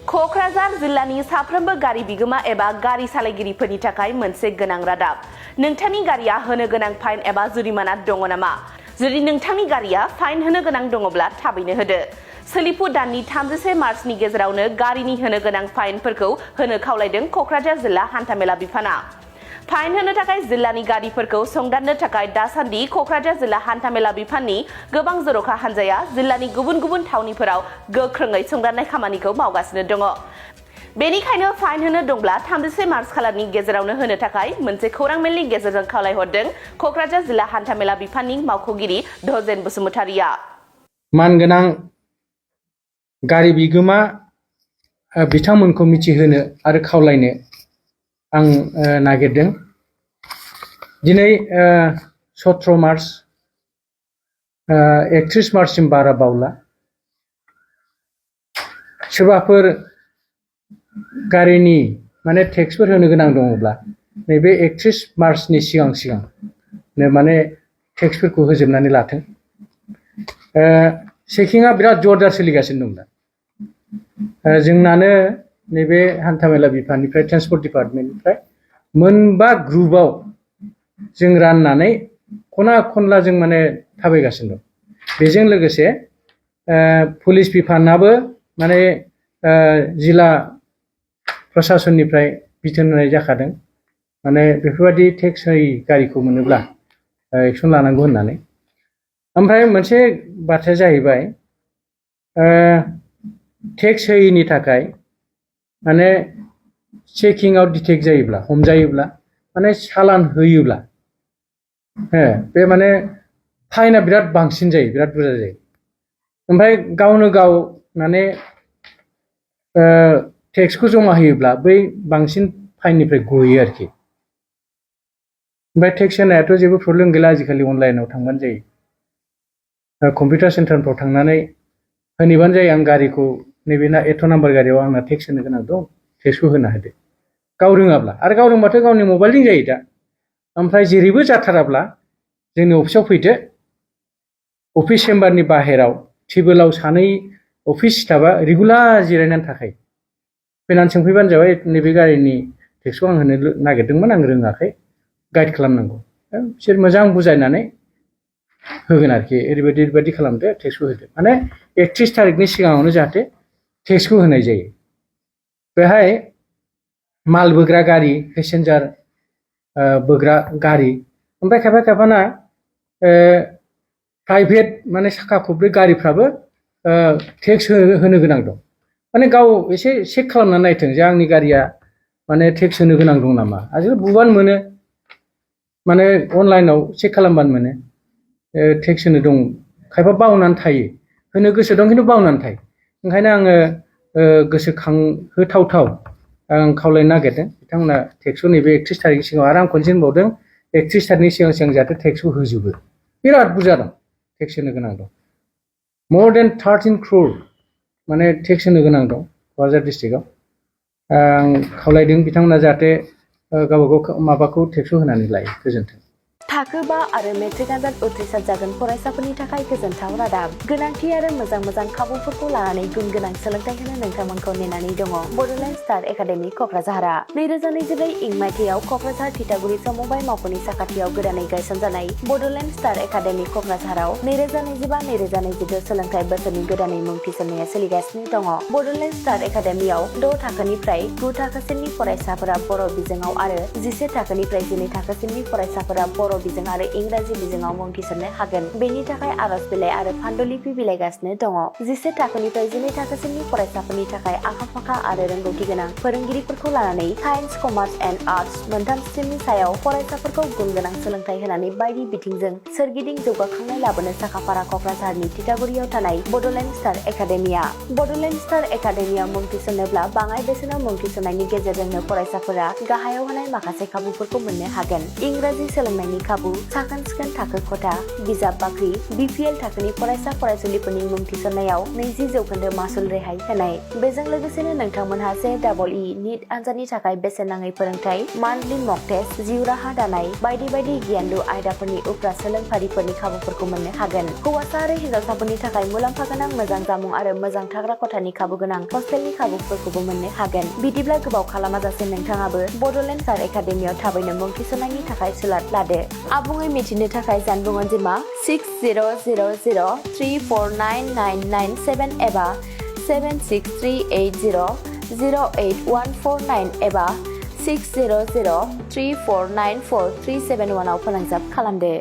क'क्राझार जिल्लानि साफ्रोमबो गारि बिगोमा एबा गारि सालायगिरिफोरनि थाखाय मोनसे गोनां रादाब। नोंथांनि गारिया होनो गोनां फाइन एबा जुरिमाना दङ नामा? जुदि नोंथांनि गारिया फाइन होनो गोनां दङब्ला थाबैनो होदो। सोलिफु दाननि 31 मार्चनि गेजेरावनो गारिनि होनो गोनां फाइनफोरखौ होनो खावलायदों क'क्राझार जिल्ला हान्थामेला बिफाना। फाइन होनो थाखाय जिल्लानि गारिफोरखौ संदाननो थाखाय दासान्दि क'क्राझार जिल्ला हान्थामेला बिफाननि गोबां जर'खा हान्जाया जिल्लानि गुबुन गुबुन थावनिफोराव गोख्रोङै संदाननाय खामानिखौ मावगासिनो दङ। बेनिखायनो फाइन होनो दंब्ला 31 मार्च खालारनि गेजेरावनो होनो थाखाय मोनसे खौरां मेलनि गेजेरजों खावलायहरदों क'क्राझार जिल्ला हान्थामेला बिफाननि मावख'गिरि धजेन बसुमतारिया। मानगोनां गारि बिगोमा बिथांमोनखौ मिथिहोनो आरो खावलायनो आं नागिरदों। दिनै 17 मार्च 31 मार्चसिम बारा बावला। सोरबाफोर गारिनि माने टेक्सफोर होनो गोनां दङब्ला नैबे 31 मार्चनि सिगां माने टेक्सफोरखौ होजोबनानै लाथों। चेकिंआ बिराद जरदार सोलिगासिनो दं दा। जोंनानो नैबे हान्थामेला बिफाननिफ्राय ट्रेन्सपर्ट डिपार्टमेन्टनिफ्राय मोनबा ग्रुपआव जों राननानै खना खनला जों माने थाबायगासिनो दं। बेजों लोगोसे पुलिस बिफानाबो माने जिल्ला प्रशासननिफ्राय बिथोन होनाय जाखादों। माने बेफोरबायदि टेक्स होयि गारिखौ मोनोब्ला एक्सन लानांगौ होननानै। ओमफ्राय मोनसे बाथ्राया जाहैबाय टेक्स होयिनि थाखाय माने चेकिंआव डिटेक्ट जायोब्ला हमजायोब्ला माने चालान होयोब्ला बे माने फाइना बिराद बांसिन जायो, बिराद बुरजा जायो। ओमफ्राय गावनो गाव माने टेक्सखौ जमा होयोब्ला बै बांसिन फाइननिफ्राय गयो आरोखि। ओमफ्राय टेक्स होनायाथ' जेबो प्रब्लेम गैला, आजिखालि अनलाइनाव थांबानो जायो। कम्पिउटार सेन्टारफ्राव थांनानै होनैबानो जायो, आं गारिखौ नैबे एथ' नाम्बार गारियाव आंना टेक्स होनो गोनां दं, टेक्सखौ होना होदो। गाव रोङाब्ला, आरो गाव रोंबाथ' गावनि मबाइलजों जायो दा। ओमफ्राय जेरैबो जाथाराब्ला जोंनि अफिसाव फैदो। अफिस चेम्बारनि बाहेराव टेबोलाव सानै अफिस स्टाफआ रेगुलार जिरायनानै थाखायो। फैनानै सोंफैबानो जाबाय, नैबे गारिनि टेक्सखौ आं होनो नागिरदोंमोन, आं रोङाखै, गाइड खालामनांगौ। बिसोर मोजां बुजायनानै होगोन आरोखि। ओरैबायदि खालामदो, टेक्सखौ होदो। माने 31 थारिखनि सिगाङावनो जाहाथे टेक्सखौ होनाय जायो। बेहाय माल बोग्रा गारि, पेसेन्जार बोग्रा गारि, ओमफ्राय खायफाना प्राइभेट माने साखा खब्रै गारिफ्राबो टेक्स होनो गोनां दं। माने गाव एसे चेक खालामनानै नायथों जे आंनि गारिया माने टेक्स होनो गोनां दं नामा। आजिखालि बुबानो मोनो, माने अनलाइनाव चेक खालामबानो मोनो टेक्स होनो दं। खायफा बावनानै थायो, होनो गोसो दं खिन्थु बावनानै थायो। ओंखायनो आङो गोसोखांहोथावथाव आं खावलायनो नागिरदों बिथांमोना टेक्सखौ नैबे 31 थारिखनि सिगाङाव। आरो आं खनसे होनबावदों, 31 थारिखनि सिगां जाहाथे टेक्सखौ होजोबो। बिराद बुरजा दं, टेक्स होनो गोनां दं। more than 13 crore माने टेक्स होनो गोनां दं क'क्राझार डिस्ट्रिक्टआव। आं खावलायदों बिथांमोना जाहाथे गावबागाव माबाखौ टेक्सखौ होनानै लायो। गोजोन्थों। थाखो 5 आरो मेट्रिक आनजाद उथ्रिसार जागोन फरायसाफोरनि थाखाय गोजोनथाव रादाब। गोनांथि आरो मोजां खाबुफोरखौ लानानै गुन गोनां सोलोंथाइ होनो नोंथांमोनखौ नेनानै दङ बड'लेण्ड स्टार एकाडेमि क'क्राझारआ। 2024 इं मायथाइयाव क'क्राझार थिथागुरि समबाय मावख'नि साखाथियाव गोदानै गायसनजानाय बड'लेण्ड स्टार एकाडेमि क'क्राझाराव 2025-2026 सोलोंथाइ बोसोरनि गोदानै मुं थिसननाया सोलिगासिनो दङ। बड'लेण्ड स्टार एकाडेमियाव 6 थाखोनिफ्राय 9 थाखोसिमनि फरायसाफोरा बर' बिजोङाव आरो 11 थाखोनिफ्राय 12 थाखोसिमनि फरायसाफोरा बर' बिजों आरो इंराजि बिजोङाव मुं थिसननो हागोन। बेनि थाखाय आर'ज बिलाइ आरो फान्डुलिपि बिलाइगासिनो दङ। 11 थाखोनिफ्राय 12 थाखोसिमनि फरायसाफोरनि थाखाय आखा-फाखा आरो रोंगौथि गोनां फोरोंगिरिफोरखौ लानानै साइन्स, कमार्स एन्ड आर्टस मोनथाम स्ट्रिमनि सायाव फरायसाफोरखौ गुन गोनां सोलोंथाइ होनानै बायदि बिथिंजों सोरगिदिं जौगाखांनाय लाबोनो साखाफारा क'क्राझारनि थिथागुरियाव थानाय बड'लेण्ड स्टार एकाडेमिया। बड'लेण्ड स्टार एकाडेमियाव मुं थिसननोब्ला बाङाइ बेसेनाव मुं थिसननायनि गेजेरजोंनो फरायसाफोरा गाहायाव होनाय माखासे खाबुफोरखौ मोननो हागोन। इंराजि सोलोंनायनि खाबु खाबु, साखोन-सिखोन थाखो खथा, बिजाब बाख्रि, BPL थाखोनि फरायसा फरायसुलिफोरनि मुं थिसननायाव 20% मासुल रेहाय होनाय। बेजों लोगोसेनो नोंथांमोनहा JEE नीट आनजादनि थाखाय बेसेन नाङै फोरोंथाय, मान्थलि मक टेस्ट, जिउ राहा दानाय बायदि गियानलु आयदाफोरनि उफ्रा सोलोंफारिफोरनि खाबुफोरखौ मोननो हागोन। हौवासा आरो हिनजावसाफोरनि थाखाय मुलाम्फा गोनां मोजां जामुं आरो मोजां थाग्रा खथानि खाबु गोनां हस्टेलनि खाबुफोरखौबो मोननो हागोन। बिदिब्ला गोबाव खालामाजासे नोंथाङाबो बड'लेण्ड स्टार एकाडेमियाव थाबैनो मुं थिसननायनि थाखाय सुलाद लादो। आबुङै मिथिनो थाखाय जानबुं अनजिमा 6000349997 एबा 7638008149 एबा 6003494371 आव फोनांजाब खालामदो।